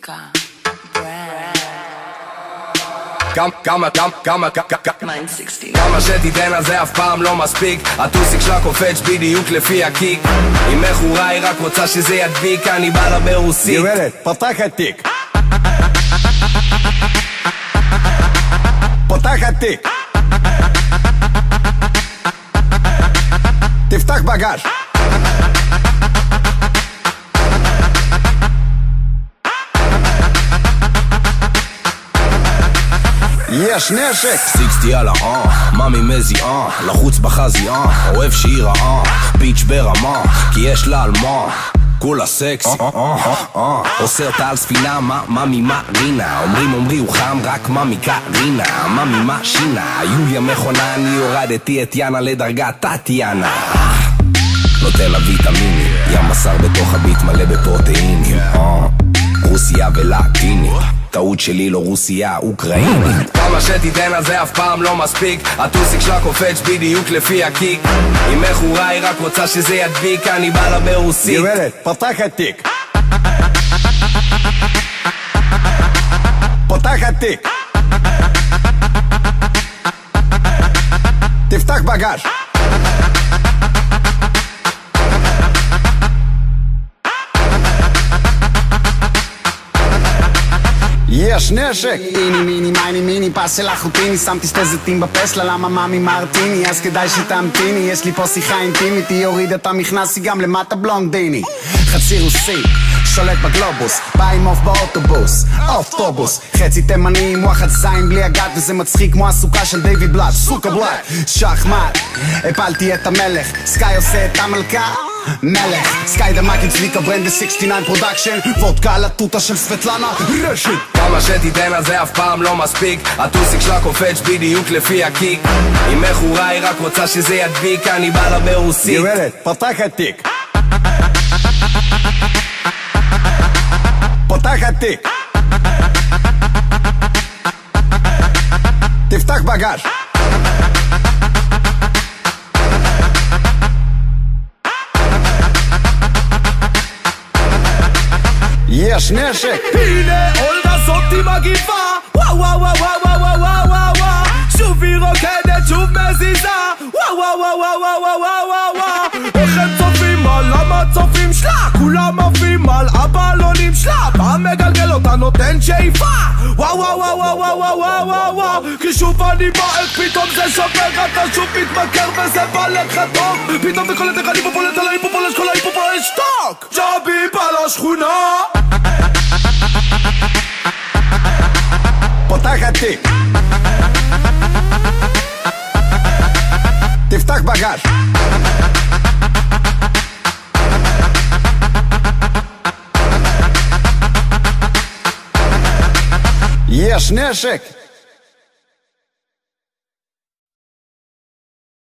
מוזיקה, ברנד. כמה שתיתן על זה אף פעם לא מספיק. הטוסיק שלה קופץ בדיוק לפי הקיק. היא מכורה, היא רק רוצה שזה ידביק. אני בא לה ברוסית. גברת, פתח התיק. פתח התיק. תפתח בגז. יש נשק. 60 על מאמי מזיעה, לחוץ בחזייה, אוהב שהיא רעה, ביץ' ברמה, כי יש לה על מה, כולה סקסי, עושה אותה על ספינה, מאמי מרינה, אומרים הוא חם, רק מאמי קרינה, מאמי משינה, יוליה מכונה, אני הורדתי את יאנה לדרגת טטיאנה, נותן לה ויטמינים, ים בשר בתוך הביט מלא בפרוטאינים, רוסיה ולטינית, טעות שלי לא רוסיה, אוקראינית. כמה שתיתן על זה אף פעם לא מספיק. הטוסיק שלה קופץ בדיוק לפי הקיק. היא מכורה, היא רק רוצה שזה ידביק. אני בא לה ברוסית. גברת, פתח התיק. פתח התיק. תפתח בגז. יש נשק. מיני מיני מיני פס של אחוטיני, שמתי שתי זיתים בפסלה, למה מאמי מרטיני, אז כדאי שתמתיני, יש לי פה שיחה אינטימית, היא הורידה את המכנס, היא גם למטה בלונדיני, חצי רוסי, שולט בגלובוס, בא עם אוף באוטובוס, אוטובוס, חצי תימני עם וואחד זין בלי הגת, וזה מצחיק כמו הסוכה של דיוויד בלאט, סוכה בלאט, שחמט, הפלתי את המלך, סקאי עושה את המלכה, מלך, סקאי דמק הצליק הברנד 69 פרודקשן, וודקה על הטוטה של סבטלנה, רשת. כמה שתיתן על זה אף פעם לא מספיק. הטוסיק שלה קופץ בדיוק לפי הקיק. היא מכורה, היא רק רוצה שזה ידביק. אני בא לה ברוסית. גברת, פתח התיק. פתח התיק. תפתח בגז. יש נשק. הנה אולגה זאתי מגיפה, וואו וואו וואו וואו וואו וואו וואו, שוב היא רוקדת, שוב מזיזה, וואו וואו וואו וואו וואו וואו וואו. איך הם צופים על המצופים שלה, כולם עפים על הבלונים שלה, פעם מגלגל אותה נותן שאיפה, וואו וואו וואו וואו וואו וואו וואו וואו. כי שוב אני בועק, פתאום זה שובר, אתה שוב מתמכר וזה בא לך טוב, פתאום זה קולט איך אני פופולט על ההיפופולש, כל ההיפופולש שטוק, ג'אבי בא לשכונה. פתח התיק. תפתח בגז. יש נשק.